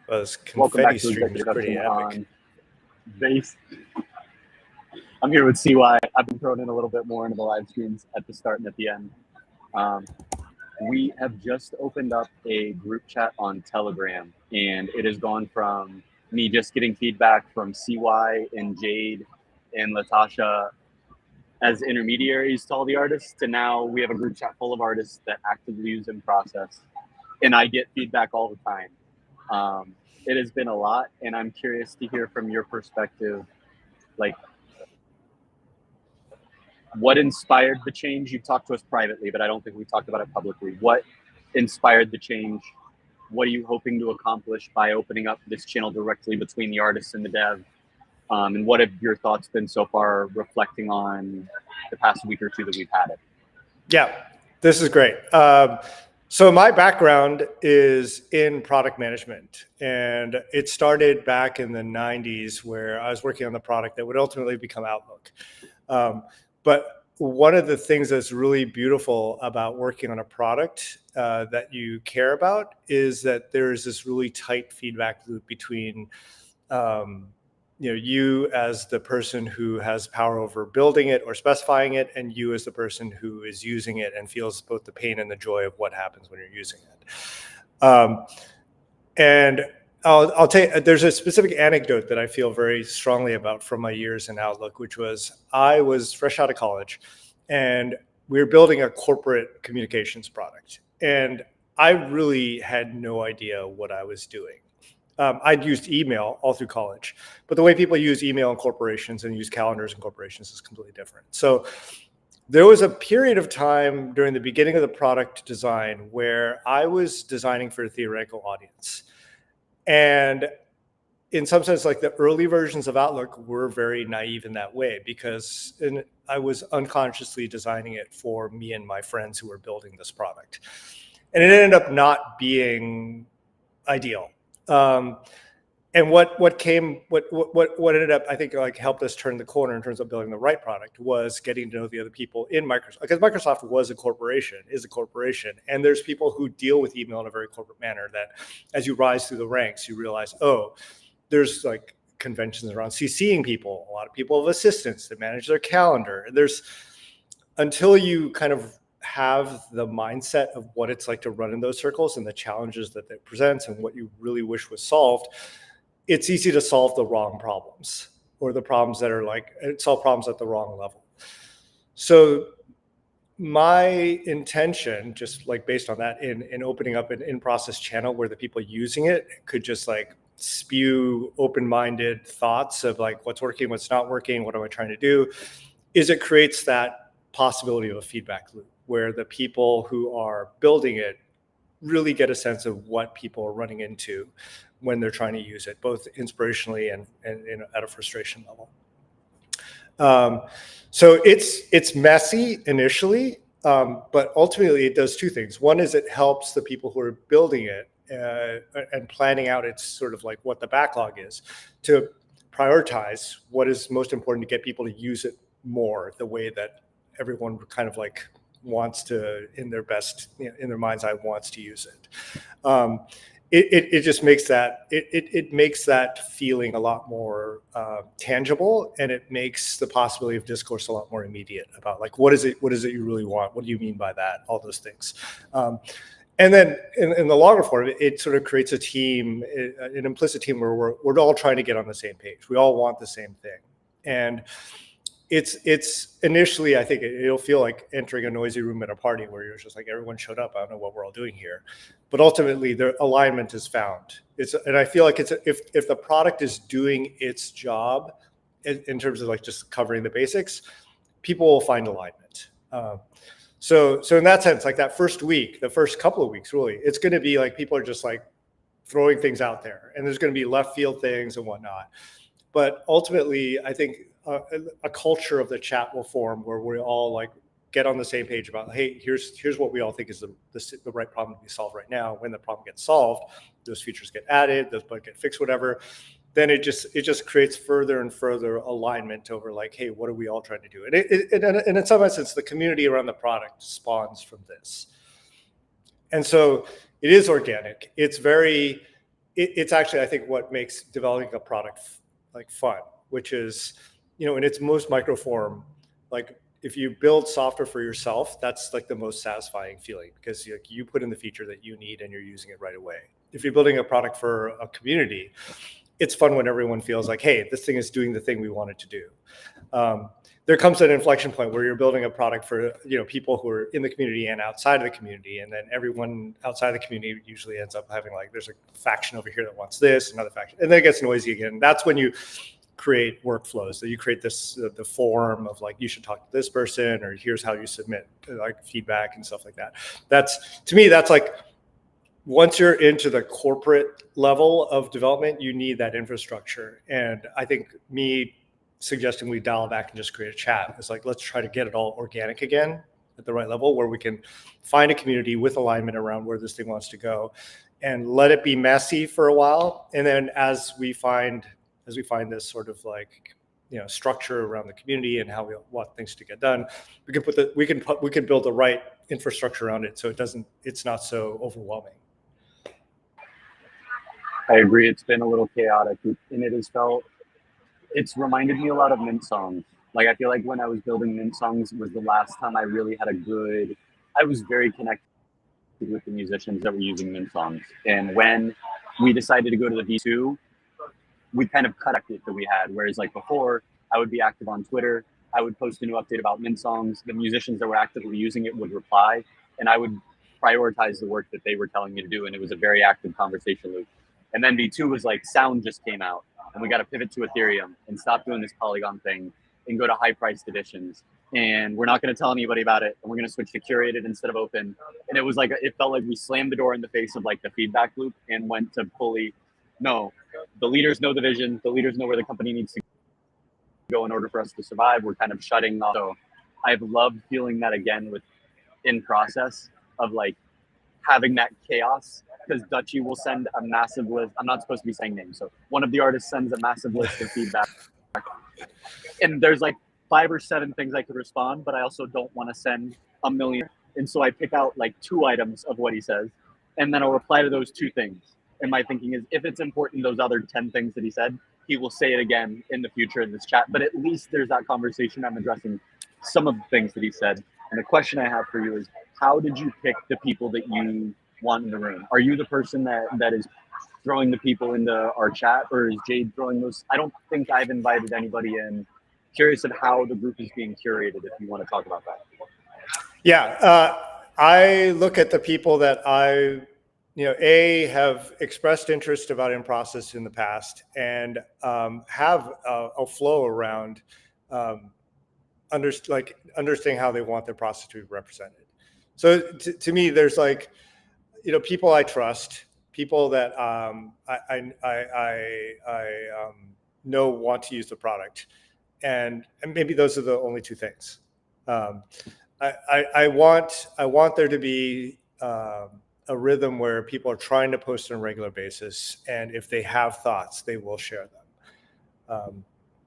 Those Welcome back confetti to streams Executive pretty Discussion epic. on base. I'm here with CY. I've been thrown in a little bit more into the live streams at the start and at the end. We have just opened up a group chat on Telegram, and it has gone from me just getting feedback from CY and Jade and Latasha as intermediaries to all the artists, to now we have a group chat full of artists that actively use In Process, and I get feedback all the time. It has been a lot, and I'm curious to hear from your perspective, like, what inspired the change? You've talked to us privately, but I don't think we talked about it publicly. What inspired the change? What are you hoping to accomplish by opening up this channel directly between the artists and the dev? And what have your thoughts been so far, reflecting on the past week or two that we've had it? Yeah, this is great. So my background is in product management, and it started back in the 90s where I was working on the product that would ultimately become Outlook. But one of the things that's really beautiful about working on a product that you care about is that there is this really tight feedback loop between you as the person who has power over building it or specifying it, and you as the person who is using it and feels both the pain and the joy of what happens when you're using it. And I'll tell you, there's a specific anecdote that I feel very strongly about from my years in Outlook, which was I was fresh out of college, and we were building a corporate communications product, and I really had no idea what I was doing. I'd used email all through college, but the way people use email in corporations and use calendars in corporations is completely different. So there was a period of time during the beginning of the product design where I was designing for a theoretical audience. And in some sense, like the early versions of Outlook were very naive in that way, because I was unconsciously designing it for me and my friends who were building this product. And it ended up not being ideal. And what ended up, I think, like helped us turn the corner in terms of building the right product was getting to know the other people in Microsoft, because Microsoft is a corporation, and there's people who deal with email in a very corporate manner that as you rise through the ranks, you realize, oh, there's like conventions around CCing people. A lot of people have assistants that manage their calendar. Until you kind of have the mindset of what it's like to run in those circles and the challenges that it presents and what you really wish was solved, it's easy to solve the wrong problems, or the problems that are like solve problems at the wrong level. So my intention, just like based on that, in opening up an in-process channel where the people using it could just like spew open-minded thoughts of like what's working, what's not working, what am I trying to do, is it creates that possibility of a feedback loop where the people who are building it really get a sense of what people are running into when they're trying to use it, both inspirationally and at a frustration level. So it's messy initially, but ultimately it does two things. One is it helps the people who are building it and planning out its sort of like what the backlog is, to prioritize what is most important to get people to use it more the way that everyone kind of like wants to, in their best, in their mind's eye, wants to use it. It just makes that it makes that feeling a lot more tangible, and it makes the possibility of discourse a lot more immediate about like what is it you really want, what do you mean by that, all those things. And then in the longer form, it sort of creates a team, an implicit team where we're all trying to get on the same page. We all want the same thing, and it's initially, I think it'll feel like entering a noisy room at a party where you're just like, everyone showed up, I don't know what we're all doing here. But ultimately the alignment is found. And I feel like if the product is doing its job in terms of like just covering the basics, people will find alignment. So in that sense, like that first week, the first couple of weeks, really, it's going to be like people are just like throwing things out there, and there's going to be left field things and whatnot. But ultimately, I think a culture of the chat will form where we all like get on the same page about, hey, here's what we all think is the right problem to be solved right now. When the problem gets solved, those features get added, those bugs get fixed, whatever. Then it just creates further and further alignment over like, hey, what are we all trying to do? And in some essence, the community around the product spawns from this. And so it is organic. It's very it's actually, I think, what makes developing a product like fun, which is, in its most micro form, like if you build software for yourself, that's like the most satisfying feeling, because you put in the feature that you need and you're using it right away. If you're building a product for a community, it's fun when everyone feels like, hey, this thing is doing the thing we want it to do. There comes an inflection point where you're building a product for people who are in the community and outside of the community, and then everyone outside of the community usually ends up having, like, there's a faction over here that wants this, another faction, and then it gets noisy again. That's when you create workflows. So you create this the form of, like, you should talk to this person, or here's how you submit like feedback and stuff like that. That's, to me, that's like, once you're into the corporate level of development, you need that infrastructure. And I think me suggesting we dial back and just create a chat is like, let's try to get it all organic again at the right level, where we can find a community with alignment around where this thing wants to go, and let it be messy for a while. And then as we find this sort of, like, structure around the community and how we want things to get done, we can build the right infrastructure around it, so it's not so overwhelming. I agree. It's been a little chaotic, and it's reminded me a lot of Mint Songs. Like, I feel like when I was building Mint Songs was the last time I really had I was very connected with the musicians that were using Mint Songs. And when we decided to go to the V2, we kind of cut it that we had. Whereas, like, before, I would be active on Twitter. I would post a new update about Mint Songs. The musicians that were actively using it would reply, and I would prioritize the work that they were telling me to do. And it was a very active conversation loop. And then V2 was like, Sound just came out, and we got to pivot to Ethereum and stop doing this Polygon thing and go to high-priced editions. And we're not going to tell anybody about it, and we're going to switch to curated instead of open. And it felt like we slammed the door in the face of, like, the feedback loop, and went to fully, no, the leaders know the vision, the leaders know where the company needs to go in order for us to survive. We're kind of shutting off. So I've loved feeling that again in process of, like, having that chaos, because Dutchy will send a massive list. I'm not supposed to be saying names. So one of the artists sends a massive list of feedback, and there's like 5 or 7 things I could respond, but I also don't want to send a million. And so I pick out like 2 items of what he says, and then I'll reply to those 2 things. And my thinking is, if it's important, those other 10 things that he said, he will say it again in the future in this chat. But at least there's that conversation. I'm addressing some of the things that he said. And the question I have for you is, how did you pick the people that you want in the room? Are you the person that is throwing the people into our chat, or is Jade throwing those? I don't think I've invited anybody in. Curious of how the group is being curated, if you want to talk about that. Yeah, I look at the people that I have expressed interest about in process in the past, and have a flow around understanding how they want their process to be represented. So to me, there's, like, people I trust, people that I know want to use the product, and maybe those are the only 2 things. I want there to be a rhythm where people are trying to post on a regular basis, and if they have thoughts, they will share them.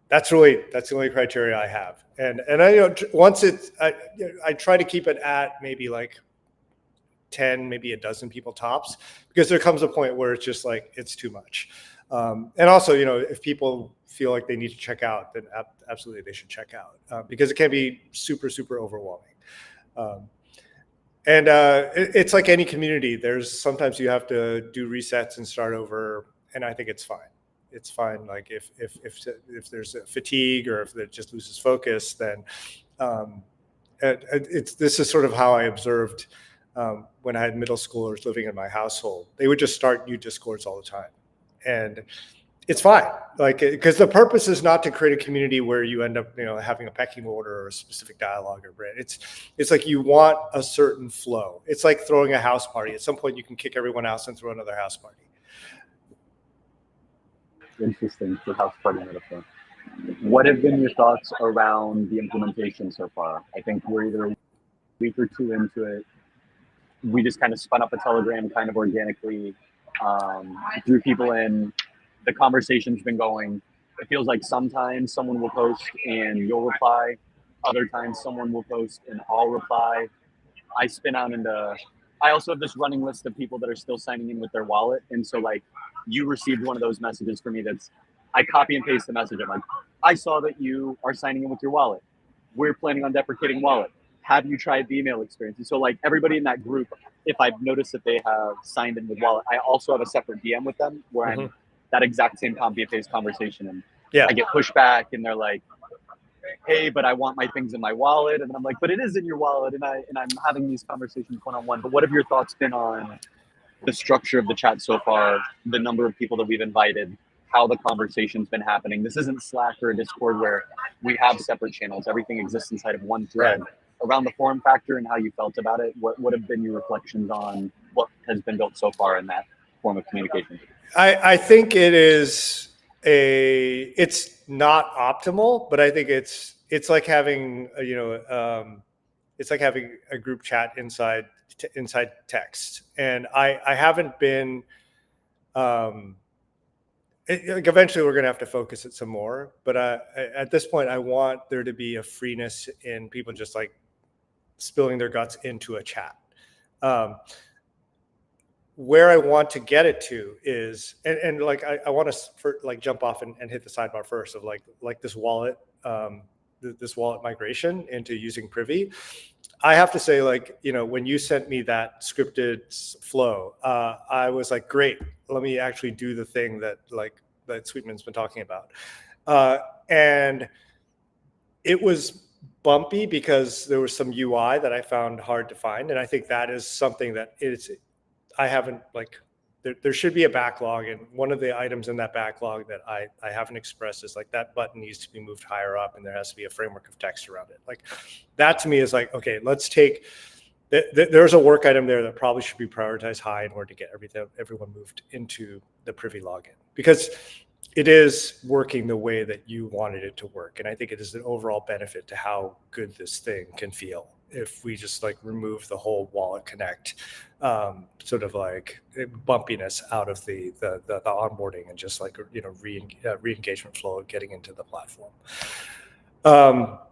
That's the only criteria I have. And I once I try to keep it at maybe like 10, maybe a dozen people tops, because there comes a point where it's just like, it's too much. And also, if people feel like they need to check out, then absolutely they should check out, because it can be super, super overwhelming. And it's like any community. There's sometimes you have to do resets and start over, and I think it's fine. It's fine. Like if there's a fatigue, or if it just loses focus, then this is sort of how I observed when I had middle schoolers living in my household. They would just start new discords all the time, and it's fine. Like, because the purpose is not to create a community where you end up having a pecking order or a specific dialogue or brand. It's like you want a certain flow. It's like throwing a house party. At some point, you can kick everyone out and throw another house party. Interesting, the house party metaphor. What have been your thoughts around the implementation so far? I think we're either a week or 2 into it. We just kind of spun up a Telegram kind of organically, threw people in. The conversation's been going. It feels like sometimes someone will post and you'll reply. Other times someone will post and I'll reply. I spin out into I also have this running list of people that are still signing in with their wallet. And so like you received one of those messages for me that's, I copy and paste the message. I'm like, I saw that you are signing in with your wallet. We're planning on deprecating wallet. Have you tried the email experience? And so like everybody in that group, if I've noticed that they have signed in with wallet, I also have a separate DM with them where I'm that exact same copy and paste conversation. And I get pushback and they're like, hey, but I want my things in my wallet. And I'm like, but it is in your wallet. And I'm having these conversations one-on-one. But what have your thoughts been on the structure of the chat so far, the number of people that we've invited, how the conversation's been happening? This isn't Slack or Discord where we have separate channels. Everything exists inside of one thread. Right. Around the form factor and how you felt about it, what have been your reflections on what has been built so far in that form of communication? I think it's not optimal, but I think it's like having it's like having a group chat inside text. And I haven't been eventually we're going to have to focus it some more, but at this point I want there to be a freeness in people just like spilling their guts into a chat. Where I want to get it to is, and like I want to like jump off and hit the sidebar first of like this wallet, this wallet migration into using Privy. I have to say, like, you know, when you sent me that scripted flow, I was like, great, let me actually do the thing that Sweetman's been talking about, and it was bumpy because there was some UI that I found hard to find, and I think that is something that I haven't there should be a backlog, and one of the items in that backlog that I haven't expressed is like that button needs to be moved higher up and there has to be a framework of text around it. Like that to me is like, okay, let's take there's a work item there that probably should be prioritized high in order to get everyone moved into the Privy login, because it is working the way that you wanted it to work. And I think it is an overall benefit to how good this thing can feel if we just like remove the whole wallet connect sort of like bumpiness out of the onboarding and just like, you know, re-engagement flow of getting into the platform. All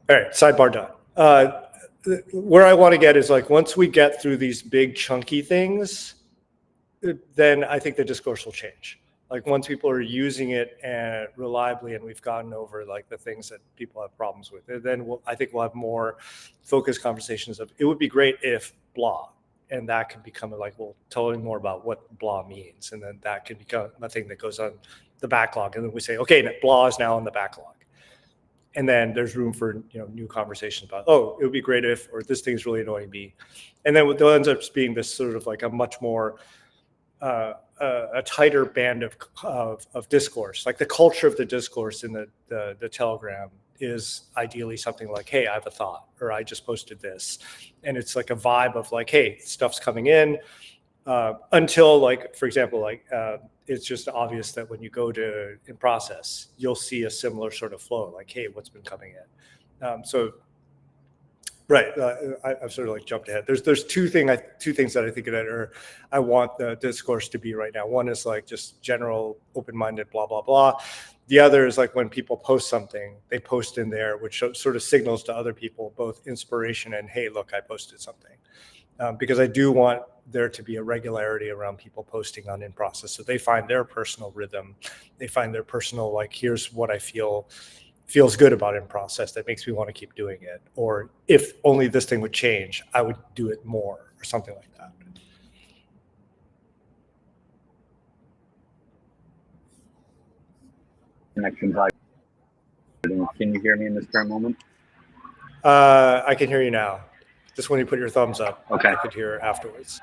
right, sidebar done. Where I want to get is like, once we get through these big chunky things, then I think the discourse will change. Like once people are using it and reliably, and we've gotten over like the things that people have problems with, then I think we'll have more focused conversations of, it would be great if blah, and that can become like, well, tell me more about what blah means. And then that can become a thing that goes on the backlog. And then we say, okay, blah is now on the backlog. And then there's room for, you know, new conversations about, oh, it would be great if, or this thing's really annoying me. And then what ends up being this sort of like a much more, a tighter band of discourse. Like the culture of the discourse in the Telegram is ideally something like, hey, I have a thought, or I just posted this. And it's like a vibe of like, hey, stuff's coming in, until like, for example, like it's just obvious that when you go to in process, you'll see a similar sort of flow, like, hey, what's been coming in? Right, I've sort of like jumped ahead. There's two things that I think that I want the discourse to be right now. One is like just general open-minded, blah blah blah. The other is like when people post something, they post in there, which sort of signals to other people both inspiration and, hey, look, I posted something. Because I do want there to be a regularity around people posting on in process, so they find their personal rhythm, they find their personal like, here's what I feels good about in process that makes me want to keep doing it, or if only this thing would change, I would do it more, or something like that. Connection volume. Can you hear me in this current moment? I can hear you now. Just when you put your thumbs up, okay. I could hear afterwards.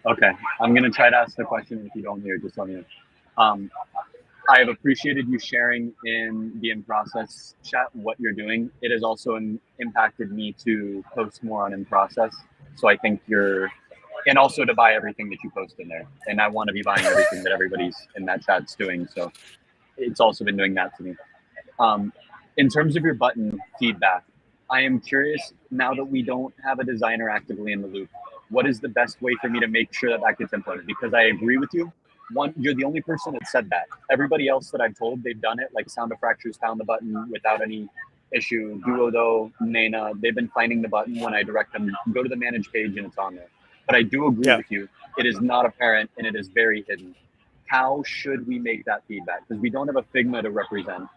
Okay, I'm gonna try to ask the question. If you don't hear, just let me know. I have appreciated you sharing in the in-process chat what you're doing. It has also impacted me to post more on in-process. So I think and also to buy everything that you post in there. And I want to be buying everything that everybody's in that chat's doing. So it's also been doing that to me. In terms of your button feedback, I am curious, now that we don't have a designer actively in the loop, what is the best way for me to make sure that gets implemented? Because I agree with you. One, you're the only person that said that. Everybody else that I've told, they've done it. Like Sound of Fractures found the button without any issue, Duodo, Nena, they've been finding the button when I direct them, go to the manage page and it's on there. But I do agree with you. It is not apparent and it is very hidden. How should we make that feedback? Because we don't have a Figma to represent.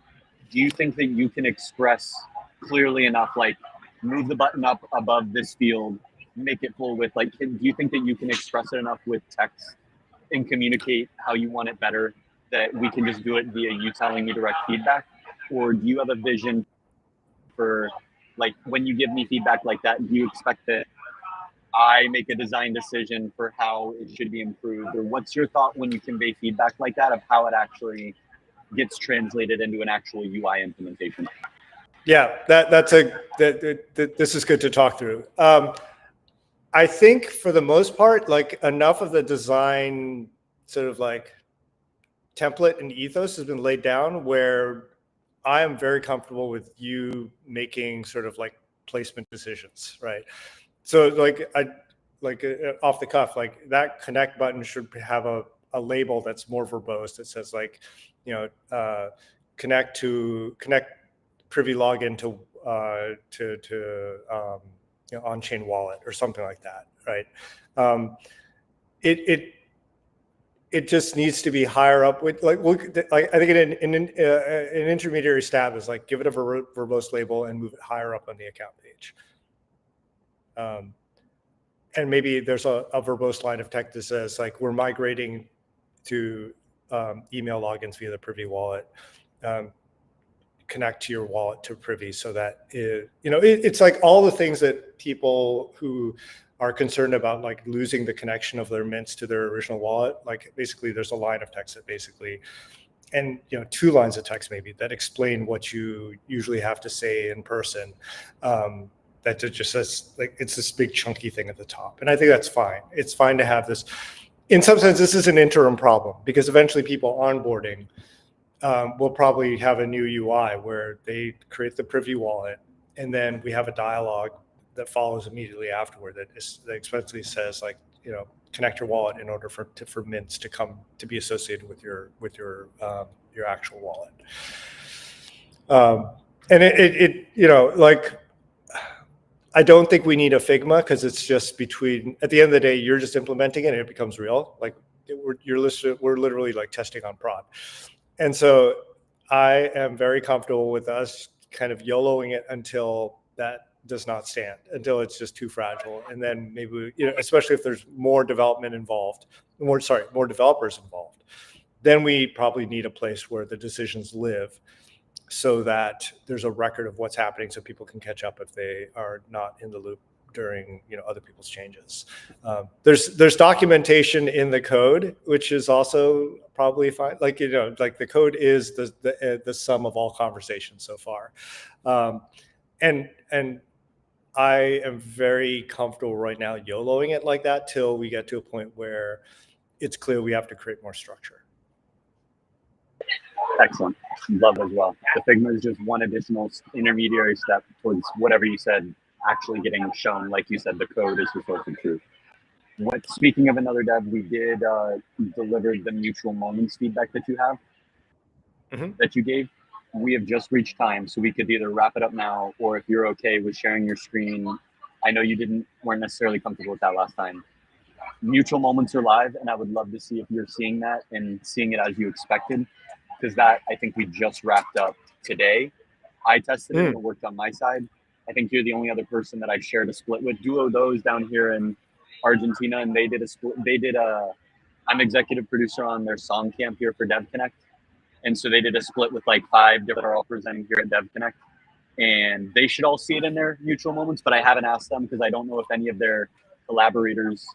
Do you think that you can express clearly enough, like move the button up above this field, make it full width? Like, do you think that you can express it enough with text and communicate how you want it better, that we can just do it via you telling me direct feedback? Or do you have a vision for, like, when you give me feedback like that, do you expect that I make a design decision for how it should be improved? Or what's your thought when you convey feedback like that of how it actually gets translated into an actual UI implementation? Yeah, this is good to talk through. I think for the most part, like enough of the design sort of like template and ethos has been laid down where I am very comfortable with you making sort of like placement decisions, right? So like off the cuff, like that connect button should have a label that's more verbose that says like, you know, connect Privy login to you know, on-chain wallet or something like that, right? It just needs to be higher up with like I think an intermediary step is like give it a verbose label and move it higher up on the account page. And maybe there's a verbose line of text that says like we're migrating to email logins via the Privy wallet. Connect to your wallet to Privy so that it's like all the things that people who are concerned about like losing the connection of their mints to their original wallet, like basically there's a line of text that basically, and you know, 2 lines of text maybe that explain what you usually have to say in person. That just says like it's this big chunky thing at the top, and I think that's fine. It's fine to have this. In some sense, this is an interim problem because eventually people onboarding we'll probably have a new UI where they create the Privy wallet, and then we have a dialogue that follows immediately afterward that explicitly says like, you know, connect your wallet in order for mints to come to be associated with your actual wallet. And it you know, like I don't think we need a Figma because it's just between, at the end of the day, you're just implementing it and it becomes real. Like we're literally like testing on prod. And so I am very comfortable with us kind of YOLOing it until that does not stand, until it's just too fragile. And then maybe, you know, especially if there's more development involved, more developers involved, then we probably need a place where the decisions live so that there's a record of what's happening so people can catch up if they are not in the loop during, you know, other people's changes. There's documentation in the code, which is also probably fine. Like, you know, like the code is the sum of all conversations so far. And I am very comfortable right now YOLOing it like that till we get to a point where it's clear we have to create more structure. Excellent. Love as well. The Figma is just one additional intermediary step towards whatever you said actually getting shown. Like you said, the code is the source of truth. Speaking of another dev, we did deliver the mutual moments feedback that you have, that you gave. We have just reached time, so we could either wrap it up now, or if you're okay with sharing your screen. I know you weren't necessarily comfortable with that last time. Mutual moments are live, and I would love to see if you're seeing that and seeing it as you expected, because that I think we just wrapped up today. I tested it and it worked on my side. I think you're the only other person that I've shared a split with. Duodo's down here in Argentina, and they did a split. I'm executive producer on their song camp here for DevConnect. And so they did a split with like 5 different are all presenting here at DevConnect. And they should all see it in their mutual moments, but I haven't asked them because I don't know if any of their collaborators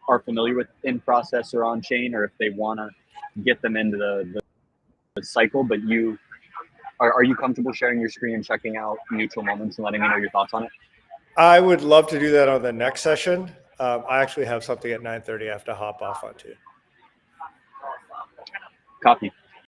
are familiar with in process or on chain, or if they want to get them into the cycle. But are you comfortable sharing your screen and checking out mutual moments and letting me know your thoughts on it? I would love to do that on the next session. I actually have something at 9:30 I have to hop off onto. Copy.